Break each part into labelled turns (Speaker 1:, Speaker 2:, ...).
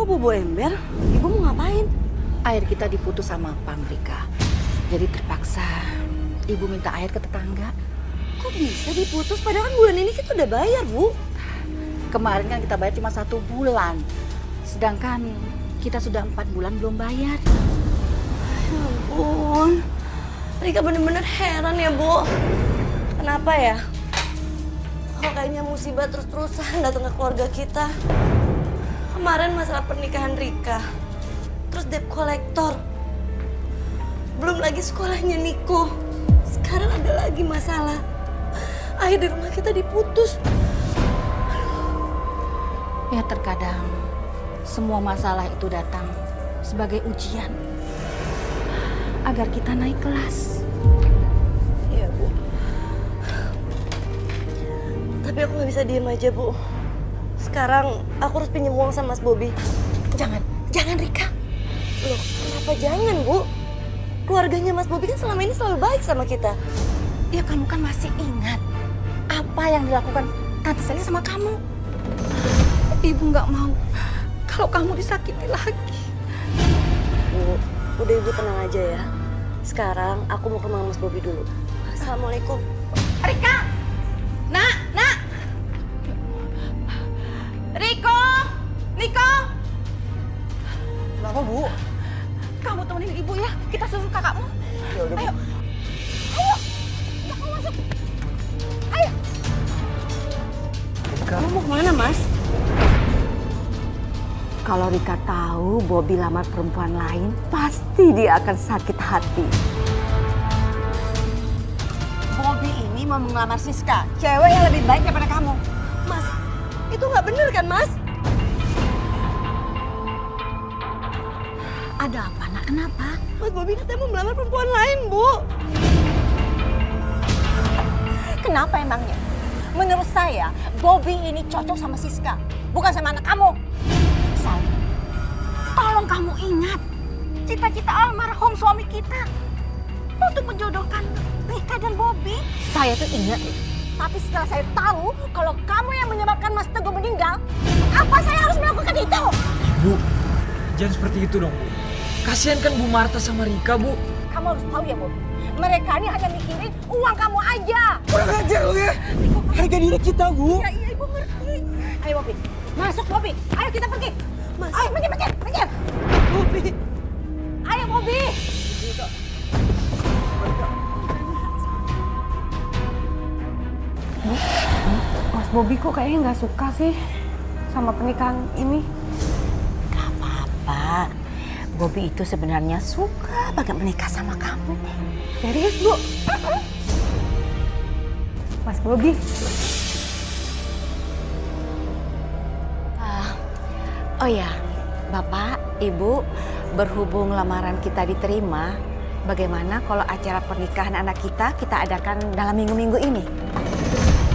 Speaker 1: bobo ember? Ibu mau ngapain?
Speaker 2: Air kita diputus sama Pang Rika. Jadi terpaksa ibu minta air ke tetangga.
Speaker 1: Kok bisa diputus? Padahal kan bulan ini kita udah bayar, Bu.
Speaker 2: Kemarin kan kita bayar cuma 1 bulan. Sedangkan kita sudah 4 bulan belum bayar.
Speaker 1: Ya ampun. Rika bener-bener heran ya, Bu. Kenapa ya? Kok kayaknya musibah terus-terusan datang ke keluarga kita. Kemarin masalah pernikahan Rika. Terus debt kolektor. Belum lagi sekolahnya Niko. Sekarang ada lagi masalah. Air di rumah kita diputus.
Speaker 2: Ya terkadang semua masalah itu datang sebagai ujian agar kita naik kelas.
Speaker 1: Iya, Bu. Tapi aku nggak bisa diem aja, Bu. Sekarang aku harus pinjam uang sama Mas Bobby.
Speaker 2: Jangan Rika.
Speaker 1: Loh, kenapa jangan, Bu? Keluarganya Mas Bobby kan selama ini selalu baik sama kita.
Speaker 2: Ya kamu kan masih ingat apa yang dilakukan Tante Sally sama kamu. Ibu nggak mau kalau kamu disakiti lagi.
Speaker 1: Bu, udah Ibu tenang aja ya. Sekarang aku mau ke rumah Mas Bobby dulu. Assalamualaikum.
Speaker 2: Rika! Nak! Riko! Niko!
Speaker 3: Kenapa, Bu?
Speaker 2: Kamu temenin ibu ya, kita suruh kakakmu.
Speaker 3: Ya udah, Bu.
Speaker 2: Ayo! Jangan masuk! Ayo!
Speaker 1: Kamu mau kemana, Mas?
Speaker 4: Kalau Rika tahu Bobby lamar perempuan lain, pasti dia akan sakit hati.
Speaker 1: Bobby ini mau melamar Siska, cewek yang lebih baik daripada kamu. Mas, itu nggak bener kan, Mas?
Speaker 2: Ada apa, Nak? Kenapa?
Speaker 1: Mas Bobby katanya mau melamar perempuan lain, Bu.
Speaker 4: Kenapa emangnya? Menurut saya, Bobby ini cocok sama Siska, bukan sama anak kamu.
Speaker 2: Sally, tolong kamu ingat cita-cita almarhum suami kita untuk menjodohkan Rika dan Bobby.
Speaker 4: Saya tuh ingat, tapi setelah saya tahu kalau kamu yang menyebabkan Mas Teguh meninggal, apa saya harus melakukan itu?
Speaker 3: Bu, jangan seperti itu dong. Kasihan kan Bu Marta sama Rika, Bu.
Speaker 4: Kamu harus tahu ya, Bobby. Mereka ini hanya mikirin uang kamu aja.
Speaker 3: Kurang ajar lu ya. Harga diri kita, Bu.
Speaker 4: Ya, iya, Ibu ngerti. Ayo, Bobby. Masuk, Bobby. Ayo kita pergi.
Speaker 1: Mas.
Speaker 4: Ayo, pergi.
Speaker 1: Bobby.
Speaker 4: Ayo, Bobby.
Speaker 5: Mas Bobby kok kayaknya nggak suka sih sama pernikahan ini.
Speaker 4: Gak apa-apa. Bobby itu sebenarnya suka banget menikah sama kamu.
Speaker 5: Serius, Bu? Mas Bobby,
Speaker 4: Oh ya, Bapak, Ibu, berhubung lamaran kita diterima, bagaimana kalau acara pernikahan anak kita adakan dalam minggu-minggu ini?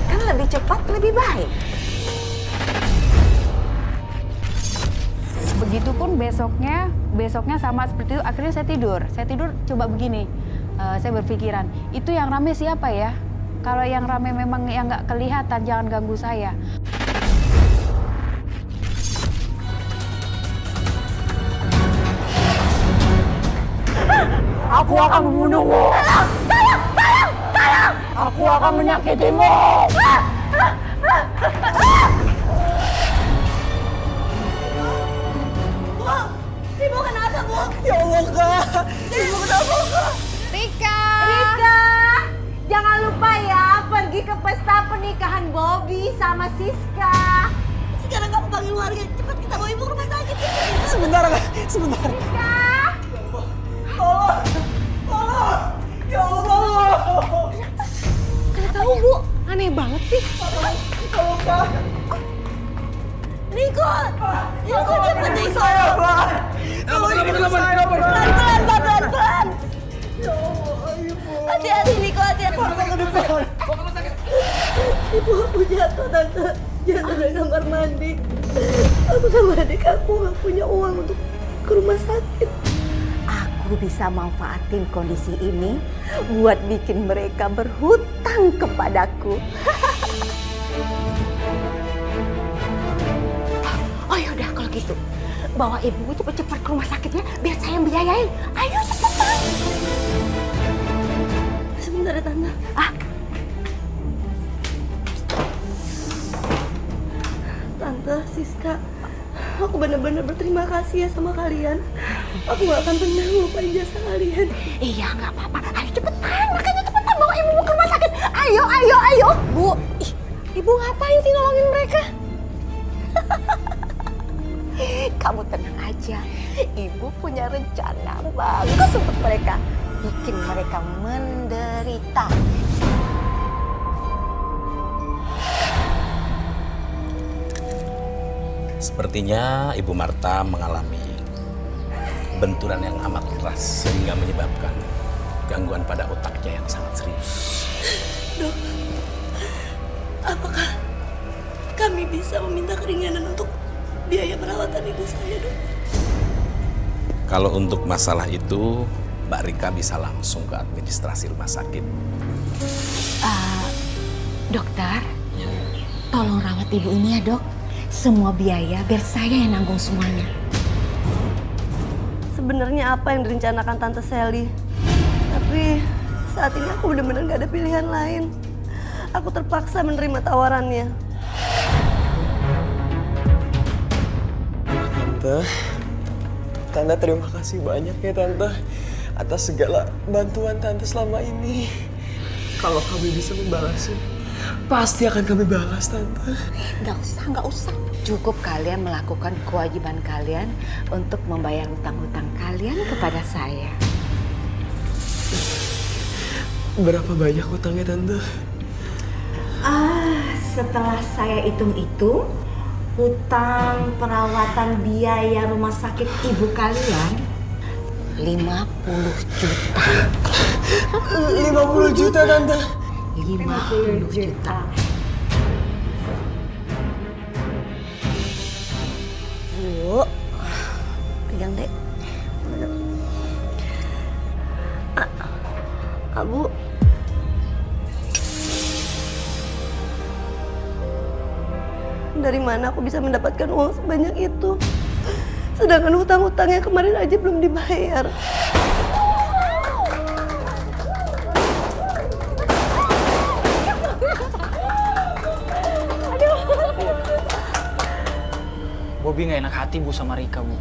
Speaker 4: Kan lebih cepat, lebih baik.
Speaker 5: begitupun besoknya sama seperti itu. Akhirnya saya tidur coba begini. Saya berpikiran, itu yang rame siapa ya? Kalau yang rame memang yang nggak kelihatan, jangan ganggu saya.
Speaker 4: Aku akan membunuhmu. Tolong! Aku akan menyakitimu.
Speaker 1: Bu, Ibu kenapa, Bu?
Speaker 3: Ya Allah, Kak.
Speaker 1: Ibu kenapa, Kak?
Speaker 5: Rika,
Speaker 4: Jangan lupa ya pergi ke pesta pernikahan Bobby sama Siska.
Speaker 1: Sekarang kamu panggil warga, cepat kita bawa Ibu ke rumah sakit.
Speaker 3: Sebentar, Kak. Sebentar. Tolong. Ya Allah.
Speaker 5: nggak tahu Bu, aneh banget sih.
Speaker 3: Tolong, Kak.
Speaker 1: Niko, Niko cepet Niko.
Speaker 3: Kamu saya,
Speaker 1: Pelan. Hati-hati Niko, hati-hati. Ibu jatuh, Tante. Jatuh dari kamar mandi. Aku sama adik aku nggak punya uang untuk ke rumah sakit.
Speaker 4: Aku bisa manfaatin kondisi ini buat bikin mereka berhutang kepadaku. Oh yaudah kalau gitu, bawa ibu cepet-cepet ke rumah sakitnya biar saya yang biayain. Ayo cepetan.
Speaker 1: Sebentar ya Tante. Tante, Siska, aku benar-benar berterima kasih ya sama kalian. Aku gak akan pernah lupain jasa kalian.
Speaker 4: Iya, nggak apa-apa. Ayo cepetan, makanya cepetan bawa ibu ke rumah sakit. Ayo, ayo, ayo. Bu, ibu ngapain sih nolongin mereka? Kamu tenang aja. Ibu punya rencana bagus untuk mereka. Bikin mereka menderita.
Speaker 6: Sepertinya Ibu Marta mengalami benturan yang amat keras sehingga menyebabkan gangguan pada otaknya yang sangat serius.
Speaker 1: Dok, apakah kami bisa meminta keringanan untuk biaya perawatan ibu saya, Dok?
Speaker 6: Kalau untuk masalah itu, Mbak Rika bisa langsung ke administrasi rumah sakit.
Speaker 4: Dokter, tolong rawat ibu ini ya, Dok. Semua biaya biar saya yang nanggung semuanya.
Speaker 1: Sebenarnya apa yang direncanakan Tante Sally? Tapi saat ini aku benar-benar gak ada pilihan lain. Aku terpaksa menerima tawarannya.
Speaker 7: Tante terima kasih banyak ya Tante atas segala bantuan Tante selama ini. Kalau kami bisa membalasnya, pasti akan kami balas Tante.
Speaker 4: Nggak usah. Cukup kalian melakukan kewajiban kalian untuk membayar hutang-hutang kalian kepada saya.
Speaker 7: Berapa banyak hutangnya Tante?
Speaker 4: Setelah saya hitung-hitung, hutang perawatan biaya rumah sakit ibu kalian 50 juta.
Speaker 7: 50 juta Tante.
Speaker 4: 50 juta.
Speaker 1: Bu, pegang deh. Bu. Dari mana aku bisa mendapatkan uang sebanyak itu? Sedangkan hutang-hutangnya kemarin aja belum dibayar.
Speaker 3: Bobby nggak enak hati Bu sama Rika, Bu.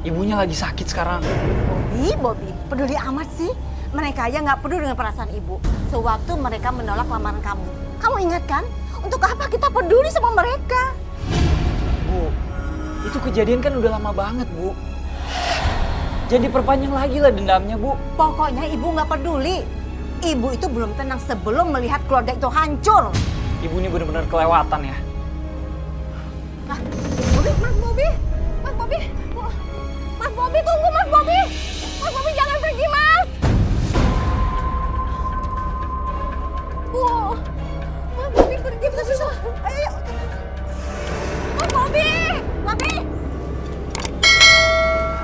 Speaker 3: Ibunya lagi sakit sekarang.
Speaker 4: Bobby, peduli amat sih. Mereka aja nggak peduli dengan perasaan ibu. Sewaktu mereka menolak lamaran kamu. Kamu ingat kan? Untuk apa kita peduli sama mereka?
Speaker 3: Bu, itu kejadian kan udah lama banget, Bu. Jadi perpanjang lagi lah dendamnya, Bu.
Speaker 4: Pokoknya ibu nggak peduli. Ibu itu belum tenang sebelum melihat keluarga itu hancur.
Speaker 3: Ibu ini benar-benar kelewatan ya.
Speaker 2: Mas Bobby, tunggu Mas Bobby. Mas Bobby jangan pergi, Mas. Mas Bobby pergi, susah. Ayo. Mas Bobby.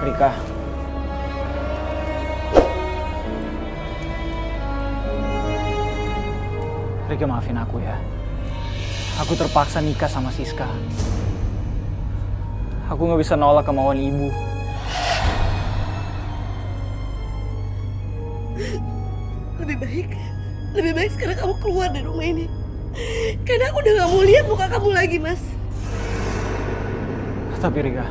Speaker 3: Rika. Rika maafin aku ya. Aku terpaksa nikah sama Siska. Aku nggak bisa nolak kemauan ibu.
Speaker 1: Lebih baik sekarang kamu keluar dari rumah ini. Karena aku udah gak mau lihat muka kamu lagi, Mas.
Speaker 3: Tapi Rika,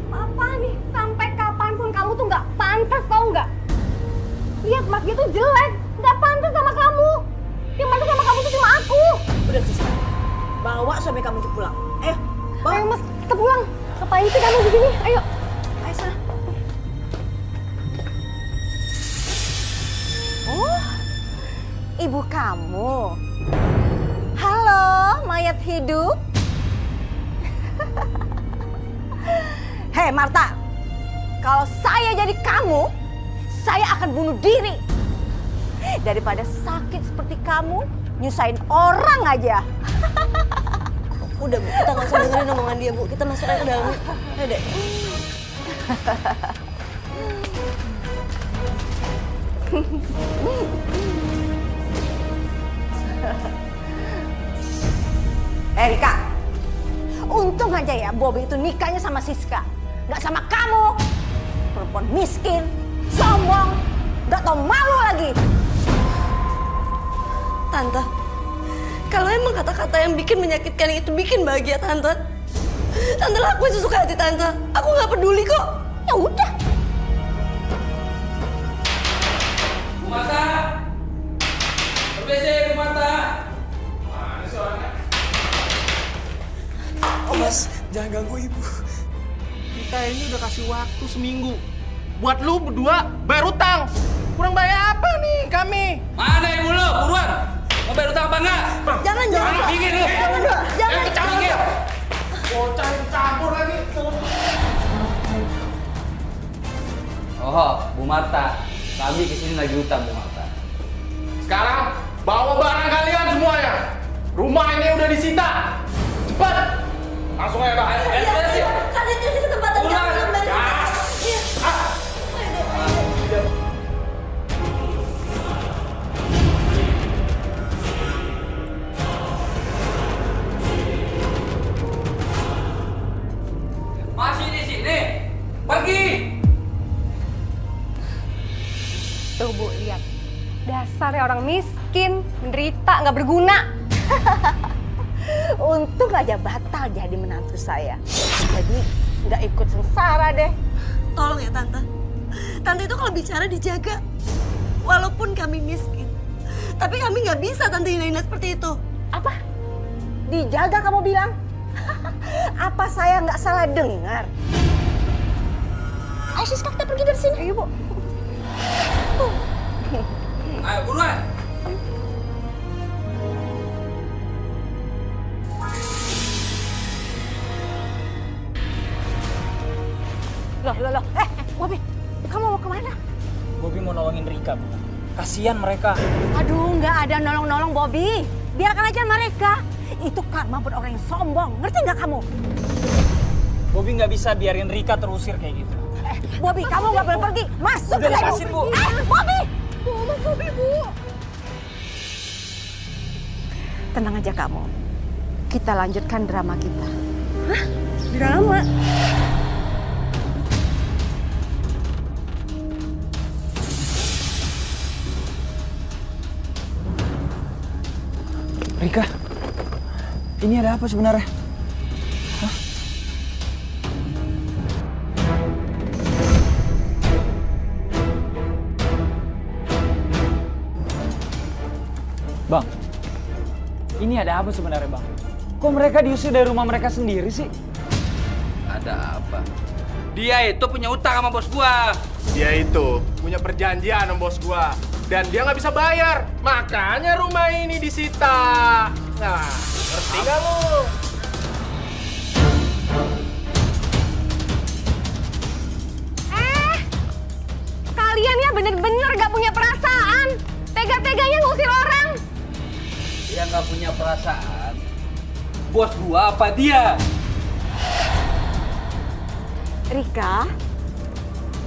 Speaker 2: Papa nih, sampai kapanpun kamu tuh nggak pantas, tau nggak? Lihat Mas, dia tuh jelek, nggak pantas sama kamu. Yang pantas sama kamu tuh cuma aku.
Speaker 1: Udah Siska, bawa suami kamu untuk pulang. Ayo, bawa.
Speaker 2: Ayo Mas, kita pulang. Ngapain sih kamu di sini? Ayo.
Speaker 1: Ayo sana.
Speaker 4: Ibu kamu. Halo, mayat hidup. Hei Marta, kalau saya jadi kamu, saya akan bunuh diri. Daripada sakit seperti kamu, nyusahin orang aja.
Speaker 1: Udah Bu, kita gak usah dengerin omongan dia Bu. Kita masuk aja ke dalam. Ayo deh.
Speaker 4: Rika, untung aja aja ya, Bobby itu nikahnya sama Siska. Nggak sama kamu. Perempuan miskin, sombong, nggak tau malu lagi.
Speaker 1: Tante, kalau emang kata-kata yang bikin menyakitkan itu bikin bahagia Tante, Tante lakuin sesuka hati Tante. Aku nggak peduli kok.
Speaker 4: Ya udah.
Speaker 8: Bu Marta! Berbeza Bu Marta! Mana sih orangnya?
Speaker 7: Oh mas, jangan ganggu ibu.
Speaker 9: Kita ini udah kasih waktu seminggu buat lu berdua bayar utang. Kurang bayar apa nih kami?
Speaker 8: Mana ibu lu? Buruan! Mau bayar utang apa enggak?
Speaker 1: Jangan.
Speaker 8: Dingin lu!
Speaker 1: Jangan.
Speaker 8: Dingin!
Speaker 9: Bocah campur lagi.
Speaker 3: Oh, Bu Marta, kami kesini lagi utang Bu Marta.
Speaker 9: Sekarang bawa barang kalian semuanya. Rumah ini udah disita. Cepat. Langsung aja, Pak.
Speaker 1: Kasih kesempatan
Speaker 8: Pulang.
Speaker 1: kami kembali.
Speaker 9: Ya.
Speaker 1: Iya.
Speaker 8: Masih di sini? Pergi!
Speaker 2: Tuh Bu, lihat. Dasarnya orang miskin, menderita, nggak berguna.
Speaker 4: Untung aja batal jadi menantu saya. Jadi nggak ikut sengsara deh.
Speaker 1: Tolong ya Tante. Tante itu kalau bicara dijaga. Walaupun kami miskin. Tapi kami nggak bisa Tante hina-hina seperti itu.
Speaker 4: Apa? Dijaga kamu bilang? Apa saya nggak salah dengar? Ayo Siska, kita pergi dari sini. Ayo Bu.
Speaker 8: Ayo buruan!
Speaker 4: Loh. Bobby, kamu mau kemana?
Speaker 3: Bobby mau nolongin Rika, Bu. Kasihan mereka.
Speaker 4: Aduh, nggak ada nolong-nolong Bobby. Biarkan aja mereka. Itu karma buat orang yang sombong. Ngerti nggak kamu?
Speaker 3: Bobby nggak bisa biarin Rika terusir kayak gitu.
Speaker 4: Bobby, kamu nggak boleh pergi. Masuk
Speaker 3: Udah
Speaker 4: ke dalam.
Speaker 3: lepasin, Bu.
Speaker 4: Bobby! Bobby, Bu. Tenang aja kamu. Kita lanjutkan drama kita. Hah? Drama?
Speaker 3: Rika, ini ada apa sebenarnya? Hah? Bang, ini ada apa sebenarnya Bang? Kok mereka diusir dari rumah mereka sendiri sih?
Speaker 8: Ada apa? Dia itu punya utang sama bos gua.
Speaker 9: Dia itu punya perjanjian sama bos gua. Dan dia nggak bisa bayar. Makanya rumah ini disita. Nah, ngerti nggak lu?
Speaker 2: Kalian ya bener-bener gak punya perasaan. Tega-teganya ngusir orang.
Speaker 8: Dia nggak punya perasaan. Bos gua apa dia?
Speaker 4: Rika,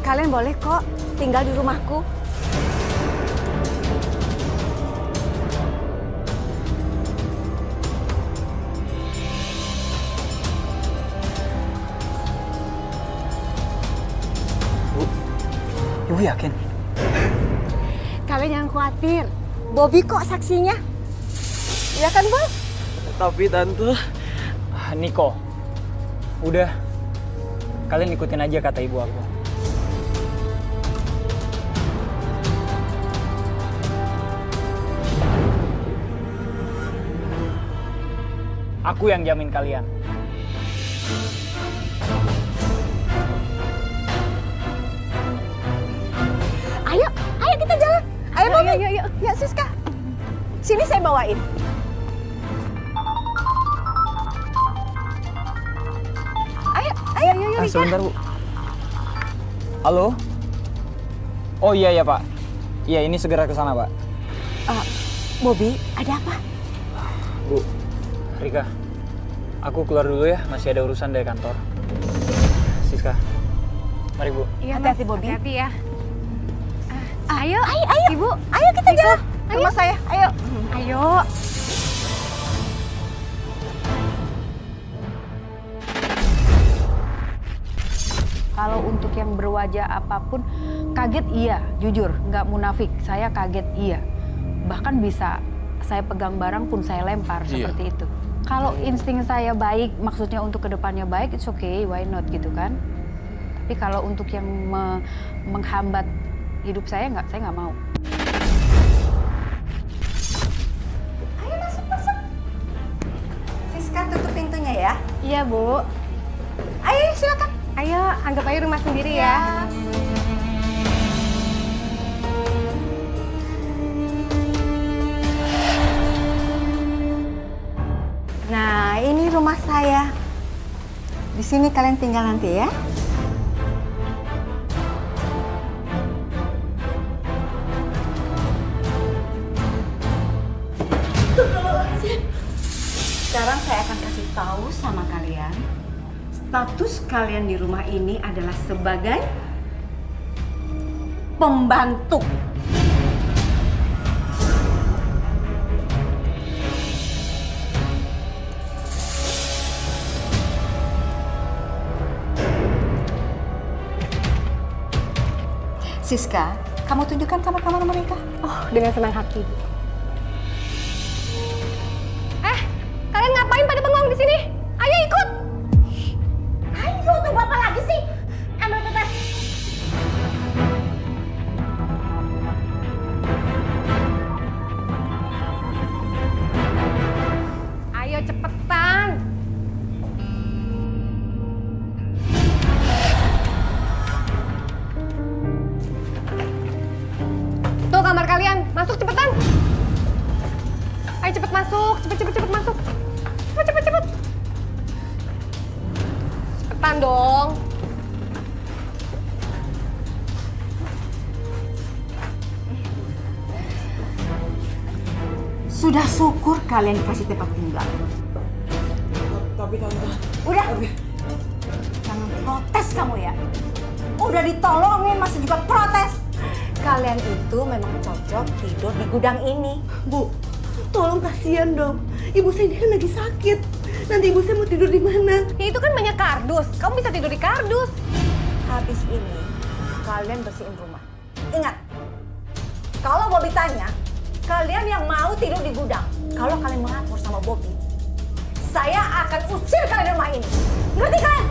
Speaker 4: kalian boleh kok tinggal di rumahku.
Speaker 3: Ibu yakin?
Speaker 4: Kalian jangan khawatir. Bobby kok saksinya. Ya kan, Boy?
Speaker 7: Tapi Tante,
Speaker 3: Niko, udah. Kalian ikutin aja kata ibu aku. Aku yang jamin kalian.
Speaker 4: Ayo kita jalan. Ayo, Bobby. Yuk. Ya, Siska. Sini saya bawain. Ayo, Rika.
Speaker 3: Sebentar, Bu. Halo? Oh iya Pak. Iya, ini segera ke sana, Pak.
Speaker 4: Bobby, ada apa?
Speaker 3: Bu, Rika, aku keluar dulu ya. Masih ada urusan dari kantor. Siska, mari Bu.
Speaker 2: Iya,
Speaker 4: Hati-hati,
Speaker 2: Mas.
Speaker 4: Bobby.
Speaker 2: Hati-hati ya. Ayo, Ibu.
Speaker 4: Ayo kita jalan. Ke rumah saya. Ayo.
Speaker 2: Ayo.
Speaker 5: Kalau untuk yang berwajah apapun, kaget iya, jujur, nggak munafik. Saya kaget iya. Bahkan bisa saya pegang barang pun saya lempar seperti itu. Kalau insting saya baik, maksudnya untuk kedepannya baik, it's okay, why not gitu kan. Tapi kalau untuk yang menghambat hidup saya nggak mau.
Speaker 4: Ayo masuk. Siska tutup pintunya ya.
Speaker 2: Iya, Bu.
Speaker 4: Ayo silakan.
Speaker 2: Ayo, anggap aja rumah sendiri ya.
Speaker 4: Nah, ini rumah saya. Di sini kalian tinggal nanti ya. Sekarang saya akan kasih tahu sama kalian, status kalian di rumah ini adalah sebagai pembantu. Siska, kamu tunjukkan kamar-kamar mereka.
Speaker 2: Oh, dengan senang hati. Kalian ngapain pada bengong di sini? Ayo ikut.
Speaker 4: Ayo, tunggu apa lagi sih? Ambil kertas.
Speaker 2: Ayo cepetan. Tuh kamar kalian, masuk cepetan. Ayo cepet masuk, cepet masuk. Cepet. Cepetan dong.
Speaker 4: Sudah syukur kalian dikasih tempat tinggal.
Speaker 7: Tapi Tante...
Speaker 4: Udah. Jangan protes kamu ya. Udah ditolongin masih juga protes. Kalian itu memang cocok tidur di gudang ini.
Speaker 1: Bu, tolong kasihan dong. Ibu saya ini kan lagi sakit. Nanti ibu saya mau tidur di mana?
Speaker 2: Ya, itu kan banyak kardus. Kamu bisa tidur di kardus.
Speaker 4: Habis ini kalian bersihin rumah. Ingat, kalau Bobby tanya, kalian yang mau tidur di gudang. Kalau kalian melapor sama Bobby, saya akan usir kalian dari rumah ini. Ngerti kan?